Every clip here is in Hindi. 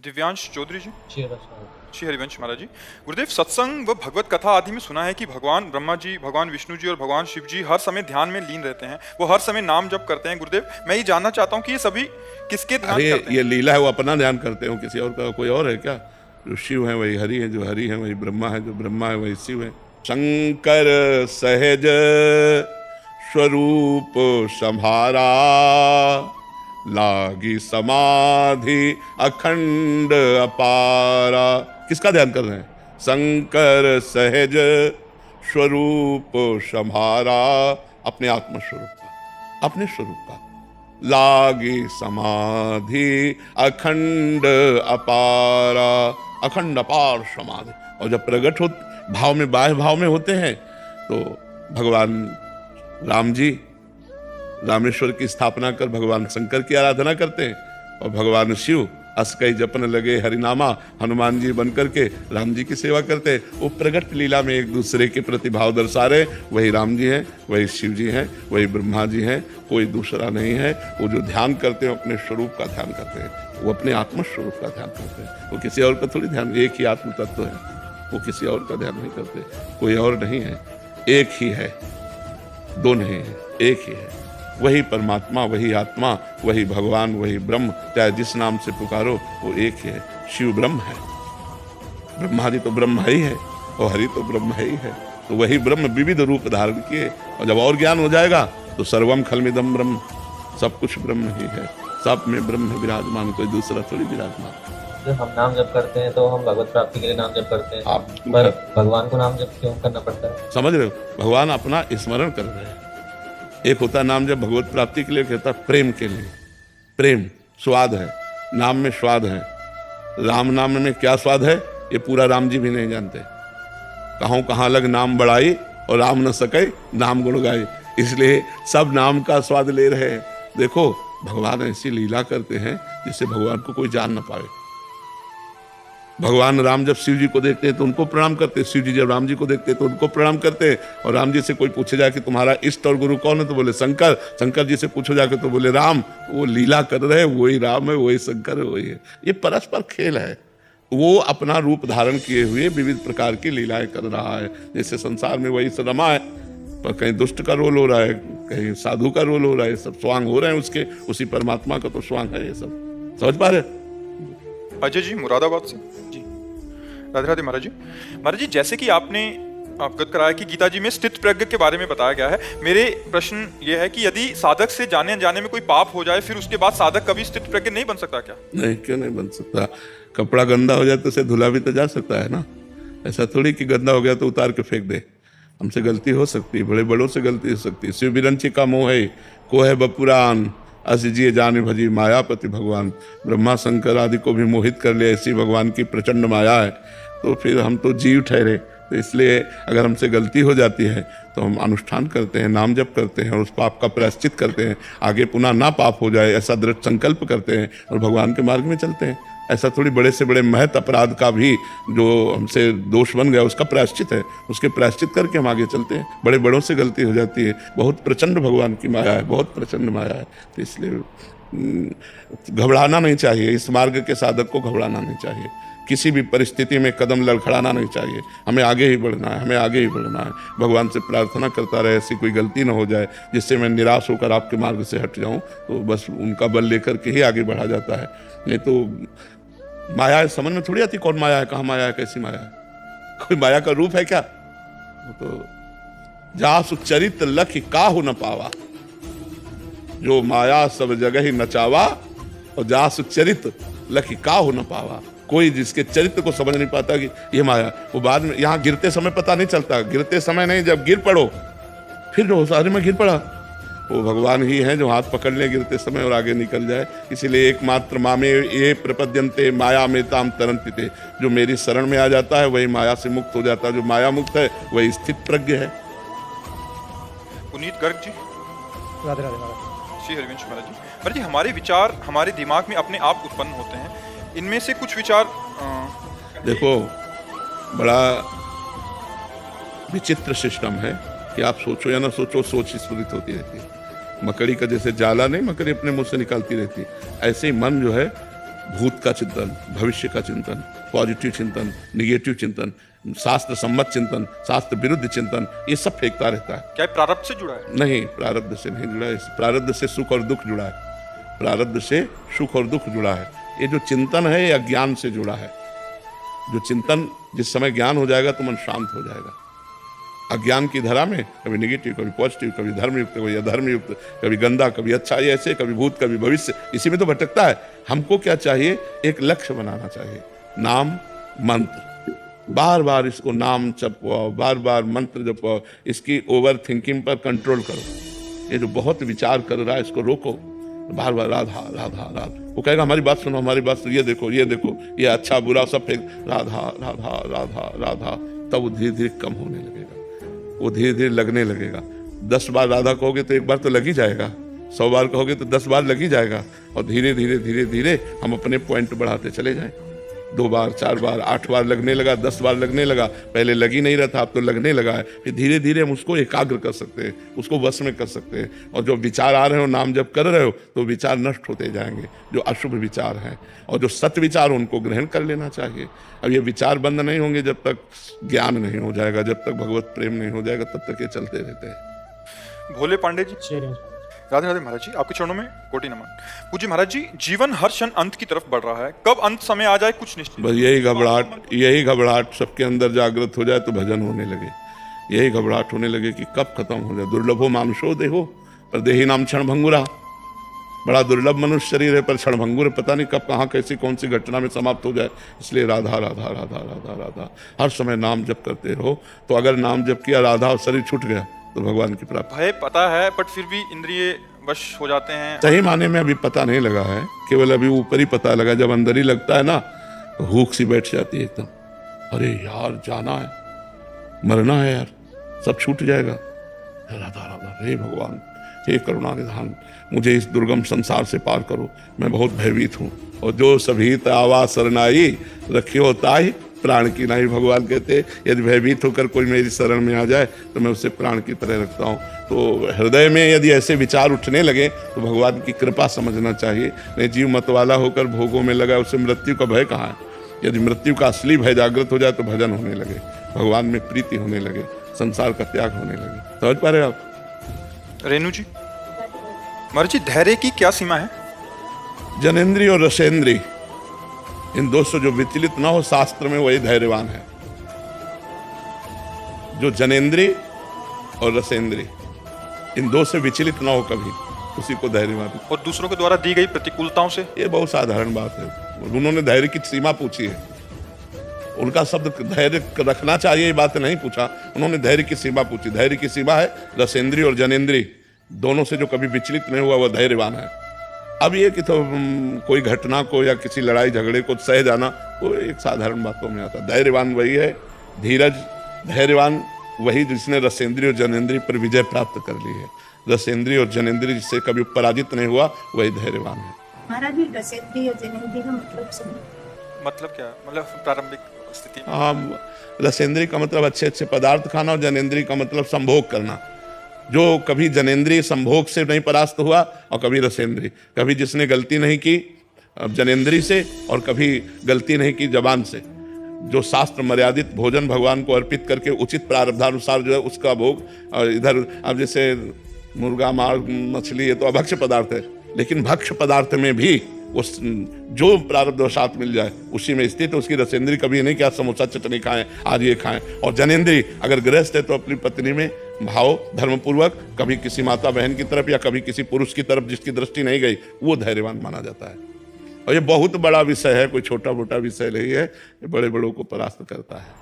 दिव्यांश चौधरी जी। जी नमस्कार। श्री हरिवंश महाराज जी। गुरुदेव, सत्संग व भगवत कथा आदि में सुना है कि भगवान ब्रह्मा जी, भगवान विष्णु जी और भगवान शिव जी हर समय ध्यान में लीन रहते हैं, वो हर समय नाम जप करते हैं। गुरुदेव, मैं ये जानना चाहता हूँ कि ये सभी किसके ध्यान अरे करते हैं? ये लीला है, वो अपना ध्यान करते हो, किसी और का कोई और है क्या? जो शिव है वही हरि है, जो हरि है वही ब्रह्मा है, जो ब्रह्मा है वही शिव है। शंकर सहज स्वरूप संहारा, लागी समाधि अखंड अपारा। किसका ध्यान कर रहे हैं? शंकर सहज स्वरूप संहारा, अपने आत्म स्वरूप का, अपने स्वरूप का। लागी समाधि अखंड अपारा, अखंड अपार समाधि। और जब प्रकट हो भाव में, बाह्य भाव में होते हैं, तो भगवान राम जी रामेश्वर की स्थापना कर भगवान शंकर की आराधना करते हैं, और भगवान शिव अस्कई जपन लगे हरिनामा, हनुमान जी बनकर के राम जी की सेवा करते हैं। वो प्रगट लीला में एक दूसरे के प्रति भाव दर्शा रहे। वही राम जी हैं, वही शिव जी हैं, वही ब्रह्मा जी हैं, कोई दूसरा नहीं है। वो जो ध्यान करते हैं अपने स्वरूप का ध्यान करते हैं, वो अपने आत्म स्वरूप का ध्यान करते हैं। वो किसी और का थोड़ी ध्यान, एक ही आत्म तत्व है, वो किसी और का ध्यान नहीं करते। कोई और नहीं है, एक ही है, दो नहीं है, एक ही है। वही परमात्मा, वही आत्मा, वही भगवान, वही ब्रह्म, चाहे जिस नाम से पुकारो वो एक ही है। शिव ब्रह्म है, ब्रह्मा जी तो ब्रह्म ही है, और हरि तो ब्रह्म ही है। तो वही ब्रह्म विविध रूप धारण किए, और जब और ज्ञान हो जाएगा तो सर्वम खलमिदम ब्रह्म, सब कुछ ब्रह्म ही है, सब में ब्रह्म विराजमान, कोई दूसरा थोड़ी विराजमान। जब हम नाम जप करते हैं तो हम भगवत प्राप्ति के लिए नाम जप करते हैं, आप पर भगवान को नाम जप क्यों करना पड़ता है? समझ रहे हो? भगवान अपना स्मरण कर रहे हैं। एक होता है नाम जब भगवत प्राप्ति के लिए, एक होता है प्रेम के लिए। प्रेम स्वाद है, नाम में स्वाद है। राम नाम में क्या स्वाद है ये पूरा राम जी भी नहीं जानते। कहाँ कहाँ लग नाम बढ़ाई, और राम न सके नाम गुण गाई। इसलिए सब नाम का स्वाद ले रहे हैं। देखो, भगवान ऐसी लीला करते हैं जिससे भगवान को कोई जान न पाए। भगवान राम जब शिव जी को देखते हैं तो उनको प्रणाम करते हैं, शिव जी जब राम जी को देखते हैं तो उनको प्रणाम करते हैं। और राम जी से कोई पूछे जाए कि तुम्हारा इष्ट और गुरु कौन है, तो बोले शंकर। शंकर जी से पूछो जाके तो बोले राम। वो लीला कर रहे हैं, वही राम है, वही शंकर है, वही है। ये परस्पर खेल है। वो अपना रूप धारण किए हुए विविध प्रकार की लीलाएं कर रहा है। जैसे संसार में वही रमा है, पर कहीं दुष्ट का रोल हो रहा है, कहीं साधु का रोल हो रहा है, सब स्वांग हो रहे हैं उसके। उसी परमात्मा का तो स्वांग है ये सब। समझ पा रहे? अजय जी मुरादाबाद से जी। राधे राधे महाराज जी। महाराज जी, जैसे कि आपने अवगत कराया कि गीता जी में स्थित प्रज्ञ के बारे में बताया गया है, मेरे प्रश्न ये है कि यदि साधक से जाने अनजाने में कोई पाप हो जाए, फिर उसके बाद साधक कभी स्थित प्रज्ञ नहीं बन सकता क्या? नहीं, क्यों नहीं बन सकता? कपड़ा गंदा हो जाए तो उसे धुला भी तो जा सकता है ना। ऐसा थोड़ी कि गंदा हो गया तो उतार के फेंक दे। हमसे गलती हो सकती है, बड़े बड़ों से गलती हो सकती है। शिव बिरंची का मोह है, को है बपुरान, अस जिए जाने भजी मायापति भगवान। ब्रह्मा शंकर आदि को भी मोहित कर लिया, ऐसी भगवान की प्रचंड माया है। तो फिर हम तो जीव ठहरे। तो इसलिए अगर हमसे गलती हो जाती है तो हम अनुष्ठान करते हैं, नाम जप करते हैं, और उस पाप का प्रायश्चित करते हैं। आगे पुनः ना पाप हो जाए ऐसा दृढ़ संकल्प करते हैं, और भगवान के मार्ग में चलते हैं। ऐसा थोड़ी बड़े से बड़े महत अपराध का भी जो हमसे दोष बन गया उसका प्रायश्चित है, उसके प्रायश्चित करके हम आगे चलते हैं। बड़े बड़ों से गलती हो जाती है। बहुत प्रचंड भगवान की माया है, बहुत प्रचंड माया है। तो इसलिए घबराना नहीं चाहिए। इस मार्ग के साधक को घबराना नहीं चाहिए। किसी भी परिस्थिति में कदम लड़खड़ाना नहीं चाहिए। हमें आगे ही बढ़ना है, हमें आगे ही बढ़ना है। भगवान से प्रार्थना करता रहे ऐसी कोई गलती न हो जाए जिससे मैं निराश होकर आपके मार्ग से हट जाऊं। तो बस उनका बल लेकर के ही आगे बढ़ा जाता है। नहीं तो माया समझ में थोड़ी आती कौन माया है, कहाँ माया है, कैसी माया है। कोई माया का रूप है क्या? तो जा सुचरित लख काहू न पावा, जो माया सब जगह ही नचावा, और जा सुचरित लख काहू न पावा। कोई जिसके चरित्र को समझ नहीं पाता कि ये माया, वो बाद में यहाँ गिरते समय पता नहीं चलता। गिरते समय नहीं, जब गिर पड़ो फिर हो सारे में गिर पड़ा। वो भगवान ही है जो हाथ पकड़ ले गिरते समय और आगे निकल जाए। इसीलिए एकमात्र मामे ये प्रपद्यन्ते माया में ताम तरन्ति ते। जो मेरी शरण में आ जाता है वही माया से मुक्त हो जाता है। जो माया मुक्त है वही स्थित प्रज्ञ है। पुनीत गर्ग जी। राधे राधे महाराज। श्री हरिवंश महाराज जी। महाराज जी, हमारे विचार हमारे दिमाग में अपने आप उत्पन्न होते हैं। इनमें से कुछ विचार देखो, बड़ा विचित्र सिस्टम है कि आप सोचो या ना सोचो, सोच स्फुरित होती रहती है। मकड़ी का जैसे जाला नहीं, मकड़ी अपने मुंह से निकालती रहती है, ऐसे ही मन जो है भूत का चिंतन, भविष्य का चिंतन, पॉजिटिव चिंतन, निगेटिव चिंतन, शास्त्र सम्मत चिंतन, शास्त्र विरुद्ध चिंतन, ये सब फेंकता रहता है। क्या ये प्रारब्ध से जुड़ा है? नहीं, प्रारब्ध से नहीं जुड़ा है। प्रारब्ध से सुख और दुख जुड़ा है। प्रारब्ध से सुख और दुख जुड़ा है। ये जो चिंतन है ये अज्ञान से जुड़ा है। जो चिंतन, जिस समय ज्ञान हो जाएगा तो मन शांत हो जाएगा। अज्ञान की धरा में कभी नेगेटिव, कभी पॉजिटिव, कभी धर्मयुक्त, कभी अधर्मयुक्त, कभी गंदा, कभी अच्छा, ये ऐसे, कभी भूत, कभी भविष्य, इसी में तो भटकता है। हमको क्या चाहिए? एक लक्ष्य बनाना चाहिए। नाम मंत्र, बार बार इसको नाम जपो, बार बार मंत्र जपो, इसकी ओवर थिंकिंग पर कंट्रोल करो। ये जो बहुत विचार कर रहा है इसको रोको, बार बार राधा राधा राधा। वो कहेगा हमारी बात सुनो, हमारी बात सुनो, ये देखो, ये देखो, ये अच्छा बुरा सब फेंक, राधा राधा राधा राधा। तब वो धीरे धीरे कम होने लगेगा, वो धीरे धीरे लगने लगेगा। 10 बार राधा कहोगे तो 1 बार तो लग ही जाएगा, 100 बार कहोगे तो 10 बार लग ही जाएगा। और धीरे धीरे धीरे धीरे हम अपने पॉइंट बढ़ाते चले जाएं। 2 बार, 4 बार, 8 बार लगने लगा, 10 बार लगने लगा। पहले लग ही नहीं रहा था, अब तो लगने लगा है। फिर धीरे धीरे हम उसको एकाग्र कर सकते हैं, उसको वश में कर सकते हैं। और जो विचार आ रहे हो, नाम जब कर रहे हो, तो विचार नष्ट होते जाएंगे, जो अशुभ विचार हैं। और जो सत्य विचार, उनको ग्रहण कर लेना चाहिए। अब ये विचार बंद नहीं होंगे जब तक ज्ञान नहीं हो जाएगा, जब तक भगवत प्रेम नहीं हो जाएगा, तब तक ये चलते रहते हैं। भोले पांडे जी, राधे राधे महाराज जी, आपके चरणों में कोटि नमन। पूज्य महाराज जी, जीवन हर क्षण अंत की तरफ बढ़ रहा है, कब अंत समय आ जाए कुछ निश्चित। बस यही घबराहट सबके अंदर जागृत हो जाए तो भजन होने लगे। यही घबराहट होने लगे कि कब खत्म हो जाए। दुर्लभो मानुषो देहो पर देही नाम क्षणभंगुरा। बड़ा दुर्लभ मनुष्य शरीर है पर क्षणभंगुर, पता नहीं कब कहाँ कैसी कौन सी घटना में समाप्त हो जाए। इसलिए राधा राधा राधा राधा राधा हर समय नाम जप करते रहो। तो अगर नाम जप किया, राधा और शरीर छूट गया तो भगवान की प्राप्ति। भय पता है, बट फिर भी इंद्रिय वश हो जाते हैं। सही माने में अभी पता नहीं लगा है, केवल अभी ऊपर ही पता लगा। जब अंदर ही लगता है ना तो भूख सी बैठ जाती है एकदम। अरे यार, जाना है, मरना है यार, सब छूट जाएगा। राधा राधा, हे भगवान, हे करुणा निधान, मुझे इस दुर्गम संसार से पार करो, मैं बहुत भयभीत हूँ। और जो सभी आवाज शरणाई रखियो ताई प्राण की नहीं। भगवान कहते यदि भयभीत होकर कोई मेरी शरण में आ जाए तो मैं उसे प्राण की तरह रखता हूँ। तो हृदय में यदि ऐसे विचार उठने लगे तो भगवान की कृपा समझना चाहिए। नहीं, जीव मतवाला होकर भोगों में लगा, उसे मृत्यु का भय कहाँ है। यदि मृत्यु का असली भय जागृत हो जाए तो भजन होने लगे, भगवान में प्रीति होने लगे, संसार का त्याग होने लगे। समझ पा रहे आप? रेणु जी, महाराज जी, धैर्य की क्या सीमा है? जनेन्द्रीय और रसेंद्रीय, इन 2 से जो विचलित ना हो, शास्त्र में वही धैर्यवान है। जो जनेन्द्रीय और रसेंद्रीय, इन 2 से विचलित ना हो कभी, उसी को धैर्यवान। और दूसरों के द्वारा दी गई प्रतिकूलताओं से? ये बहुत साधारण बात है। उन्होंने धैर्य की सीमा पूछी है, उनका शब्द धैर्य रखना चाहिए ये बात नहीं पूछा, उन्होंने धैर्य की सीमा पूछी। धैर्य की सीमा है रसेंद्रीय और जनेन्द्रीय, दोनों से जो कभी विचलित नहीं हुआ वह धैर्यवान है। अब ये कि तो कोई घटना को या किसी लड़ाई झगड़े को सह जाना, वो एक साधारण बातों में आता है। धैर्यवान वही है, धीरज धैर्यवान वही जिसने रसेंद्रीय और जनेन्द्रीय पर विजय प्राप्त कर ली है। रसेंद्रीय और जनेन्द्रीय जिससे कभी पराजित नहीं हुआ, वही धैर्यवान है। महाराज जी, रसेंद्रीय और जनेन्द्रीय का मतलब क्या? मतलब प्रारंभिक स्थिति में? हाँ, रसेंद्रीय का मतलब अच्छे अच्छे पदार्थ खाना, और जनेन्द्रीय का मतलब संभोग करना। जो कभी जनेन्द्रीय संभोग से नहीं परास्त हुआ और कभी रसेंद्रीय, कभी जिसने गलती नहीं की जनेन्द्रीय से और कभी गलती नहीं की जबान से, जो शास्त्र मर्यादित भोजन भगवान को अर्पित करके उचित प्रारब्धानुसार जो है उसका भोग। और इधर अब जैसे मुर्गा, मार, मछली, ये तो अभक्ष्य पदार्थ है, लेकिन भक्ष्य पदार्थ में भी उस जो प्रारब्धवशात मिल जाए उसी में स्थित। उसकी रसेंद्रीय कभी नहीं क्या समोसा चटनी खाएं, आज ये खाएं। और जनेन्द्रीय अगर गृहस्थ है तो अपनी पत्नी में भाव धर्मपूर्वक, कभी किसी माता बहन की तरफ या कभी किसी पुरुष की तरफ जिसकी दृष्टि नहीं गई, वो धैर्यवान माना जाता है। और ये बहुत बड़ा विषय है, कोई छोटा मोटा विषय नहीं है, ये बड़े बड़ों को परास्त करता है।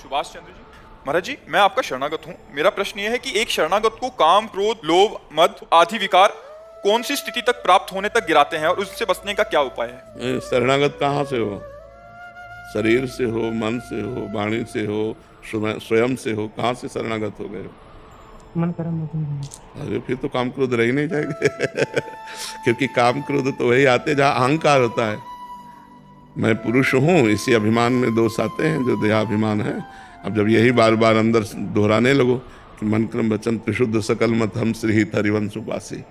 सुभाष चंद्र जी, महाराज जी, मैं आपका शरणागत हूँ। मेरा प्रश्न ये है कि एक शरणागत को काम, क्रोध, लोभ, मद आदि विकार कौन सी स्थिति तक प्राप्त होने तक गिराते हैं और उससे बचने का क्या उपाय है? शरणागत कहाँ से हो? शरीर से हो, मन से हो, वाणी से हो, स्वयं से हो? कहाँ से शरणागत हो गए हो? मन कर्म। अरे फिर तो काम क्रोध रह ही नहीं जाएंगे क्योंकि काम क्रोध तो वही आते जहाँ अहंकार होता है। मैं पुरुष हूँ, इसी अभिमान में दोष आते हैं जो देहाभिमान है। अब जब यही बार बार अंदर दोहराने लगो कि मन कर्म वचन त्रिशुद्ध सकल मत हम श्री हरिवंश उपासी,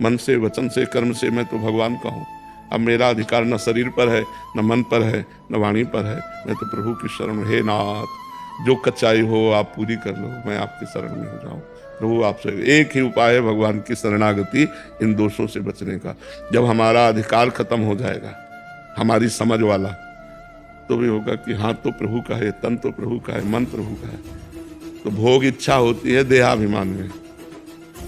मन से, वचन से, कर्म से मैं तो भगवान का हूँ, अब मेरा अधिकार न शरीर पर है, न मन पर है, न वाणी पर है। मैं तो प्रभु की शरण में, हे नाथ जो कच्चाई हो आप पूरी कर लो, मैं आपकी शरण में हो जाऊं। प्रभु आपसे एक ही उपाय है, भगवान की शरणागति, इन दोषों से बचने का। जब हमारा अधिकार खत्म हो जाएगा, हमारी समझ वाला, तो भी होगा कि हाथ तो प्रभु का है, तन तो प्रभु का है, मन प्रभु का है। तो भोग इच्छा होती है देहाभिमान में,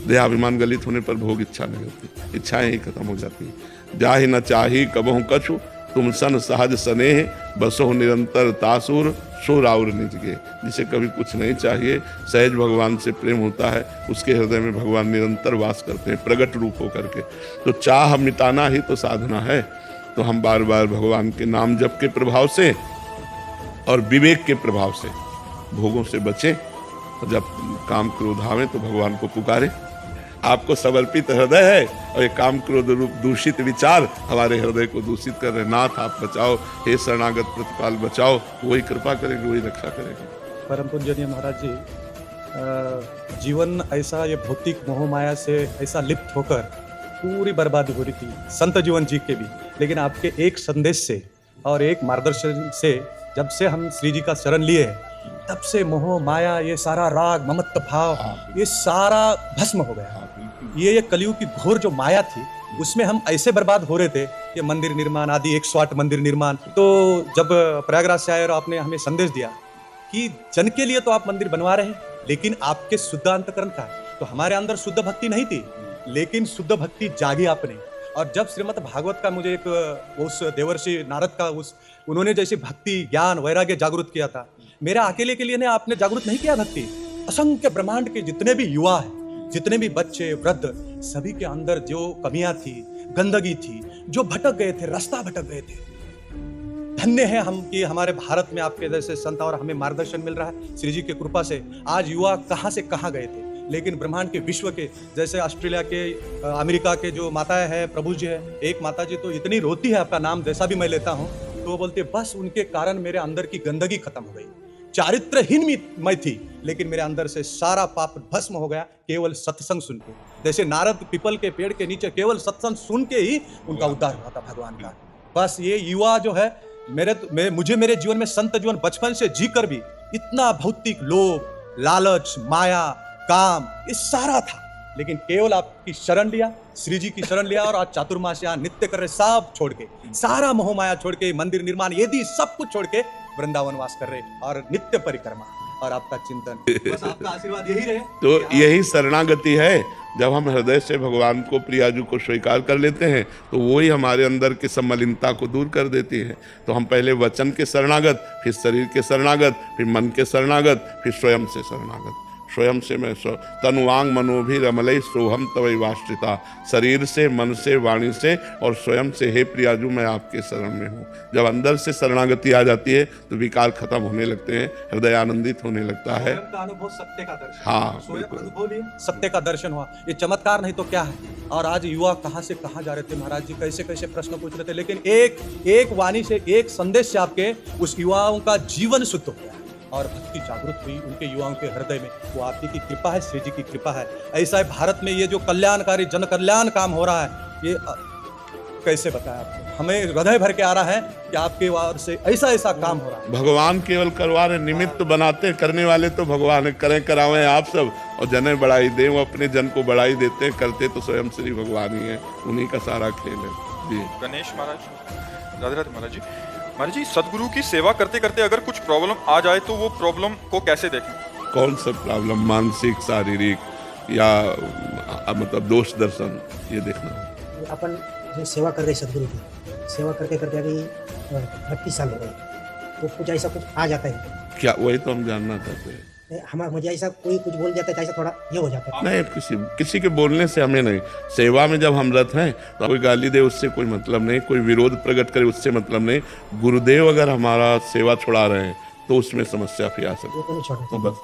देहाभिमान गलित होने पर भोग इच्छा नहीं होती, इच्छाएं ही खत्म हो जाती हैं। जाहि न चाही कबहु कछु, तुम सन सहज स्नेह, बसो निरंतर तासुर, सो राउर निज गे। जिसे कभी कुछ नहीं चाहिए, सहज भगवान से प्रेम होता है, उसके हृदय में भगवान निरंतर वास करते हैं प्रगट रूप होकर के। तो चाह मिटाना ही तो साधना है। तो हम बार बार भगवान के नाम जप के प्रभाव से और विवेक के प्रभाव से भोगों से बचें, और जब काम क्रोध आवे तो भगवान को पुकारे। आपको समर्पित हृदय है और ये काम क्रोध रूप दूषित विचार हमारे हृदय को दूषित कर रहे। नाथ आप बचाओ, हे शरणागत प्रतिपाल बचाओ, वही कृपा करेंगे, वही रक्षा करेंगे। परम पूजनीय महाराज जी, जीवन ऐसा ये भौतिक मोह माया से ऐसा लिप्त होकर पूरी बर्बादी हो रही थी, संत जीवन जी के भी। लेकिन आपके एक संदेश से और एक मार्गदर्शन से, जब से हम श्री जी का शरण लिए तब से मोह माया, ये सारा राग ममत्व भाव, ये सारा भस्म हो गया। ये कलयुग की घोर जो माया थी, उसमें हम ऐसे बर्बाद हो रहे थे। ये मंदिर निर्माण आदि 108 मंदिर निर्माण, तो जब प्रयागराज से आए और आपने हमें संदेश दिया कि जन के लिए तो आप मंदिर बनवा रहे हैं, लेकिन आपके शुद्ध अंतकरण का है। तो हमारे अंदर शुद्ध भक्ति नहीं थी, लेकिन शुद्ध भक्ति जागी आपने। और जब श्रीमद् भागवत का मुझे एक उस देवर्षि नारद का उन्होंने जैसे भक्ति ज्ञान वैराग्य जागृत किया था, मेरा अकेले के लिए नहीं, आपने जागृत नहीं किया भक्ति। असंख्य ब्रह्मांड के जितने भी युवा हैं, जितने भी बच्चे वृद्ध, सभी के अंदर जो कमियां थी, गंदगी थी, जो भटक गए थे, रास्ता भटक गए थे। धन्य है हम कि हमारे भारत में आपके जैसे संत और हमें मार्गदर्शन मिल रहा है श्री जी की कृपा से। आज युवा कहां से कहां गए थे, लेकिन ब्रह्मांड के विश्व के जैसे ऑस्ट्रेलिया के, अमेरिका के जो माताएं हैं, प्रभु जी है, एक माता जी तो इतनी रोती है, आपका नाम जैसा भी मैं लेता हूं तो वो बोलते बस उनके कारण मेरे अंदर की गंदगी खत्म हो गई। चारित्रहीन मैं थी, लेकिन मेरे अंदर से सारा पाप भस्म हो गया केवल सत्संग सुन के। जैसे नारद पीपल के पेड़ के नीचे केवल सत्संग सुन के ही उनका उद्धार हुआ था भगवान का। बस ये युवा जो है, मुझे मेरे जीवन में संत जीवन बचपन से जीकर भी इतना भौतिक लोभ, लालच, माया, काम, ये सारा था, लेकिन केवल आपकी शरण लिया, श्री जी की शरण लिया, और आज चातुर्मास यहाँ नित्य कर रहे, सब छोड़ के, सारा मोह माया छोड़ के, मंदिर निर्माण यदि सब कुछ छोड़ के वृंदावन वास कर रहे और नित्य परिक्रमा और आपका चिंतन। बस आपका आशीर्वाद यही रहे। तो यही शरणागति है। जब हम हृदय से भगवान को, प्रियाजू को स्वीकार कर लेते हैं, तो वही हमारे अंदर की सब मलिनता को दूर कर देती है। तो हम पहले वचन के शरणागत, फिर शरीर के शरणागत, फिर मन के शरणागत, फिर स्वयं से शरणागत। स्वयं से मैं तनुवांग मनोभी रमलई सोहम तवै वाश्रिता। शरीर से, मन से, वाणी से और स्वयं से, हे प्रियाजू मैं आपके शरण में हूँ। जब अंदर से शरणागति आ जाती है तो विकार खत्म होने लगते हैं, हृदय आनंदित होने लगता है। अनुभव सत्य का दर्शन। हाँ, बिल्कुल सत्य का दर्शन हुआ। ये चमत्कार नहीं तो क्या है। और आज युवा कहाँ से कहाँ जा रहे थे महाराज जी, कैसे कैसे प्रश्न पूछ रहे थे, लेकिन एक वाणी से, एक संदेश से आपके उस युवाओं का जीवन शुद्ध हो गया और भक्ति जागृत हुई उनके युवाओं के हृदय में। वो आपकी की कृपा है, श्री जी की कृपा है। ऐसा है भारत में ये जो कल्याणकारी जन कल्याण काम हो रहा है, ये कैसे बताएं आपको, हमें हृदय भर के आ रहा है कि आपके ओर से ऐसा ऐसा काम हो रहा है। भगवान केवल करवा रहे, निमित्त बनाते, करने वाले तो भगवान करें, करावें आप सब, और जने बढ़ाई दे, वो अपने जन को बढ़ाई देते, करते तो स्वयं श्री भगवान ही है, उन्हीं का सारा खेल है जी। गणेश महाराज, राधे राधे महाराज जी। महाराज जी, सदगुरु की सेवा करते करते अगर कुछ प्रॉब्लम आ जाए तो वो प्रॉब्लम को कैसे देखें? कौन सा प्रॉब्लम, मानसिक, शारीरिक या मतलब दोष दर्शन, ये देखना। अपन जो सेवा कर रहे सदगुरु की, सेवा करते करते अभी 32 साल हो गए, तो कुछ ऐसा कुछ आ जाता है क्या? वही तो हम जानना चाहते हैं। मुझे ऐसा कोई कुछ बोल जाता है, ऐसा थोड़ा ये हो जाता है। नहीं, किसी के बोलने से हमें नहीं। सेवा में जब हम रत हैं तो कोई गाली दे उससे कोई मतलब नहीं, कोई विरोध प्रकट करे उससे मतलब नहीं। गुरुदेव अगर हमारा सेवा छुड़ा रहे हैं तो उसमें समस्या भी आ सकती है, तो बस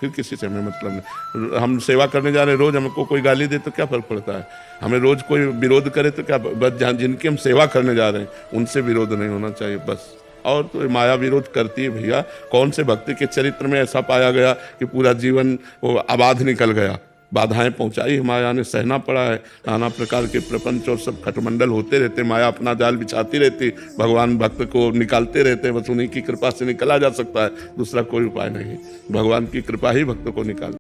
फिर किसी से हमें मतलब नहीं। हम सेवा करने जा रहे हैं, रोज हमको कोई गाली दे तो क्या फर्क पड़ता है? हमें रोज कोई विरोध करे तो क्या, बस जिनकी हम सेवा करने जा रहे हैं उनसे विरोध नहीं होना चाहिए बस। और तो माया विरोध करती है भैया। कौन से भक्ति के चरित्र में ऐसा पाया गया कि पूरा जीवन वो आबाद निकल गया? बाधाएं पहुंचाई, माया ने सहना पड़ा है। नाना प्रकार के प्रपंच और सब खटमंडल होते रहते, माया अपना जाल बिछाती रहती, भगवान भक्त को निकालते रहते। बस उन्हीं की कृपा से निकला जा सकता है, दूसरा कोई उपाय नहीं। भगवान की कृपा ही भक्त को निकाल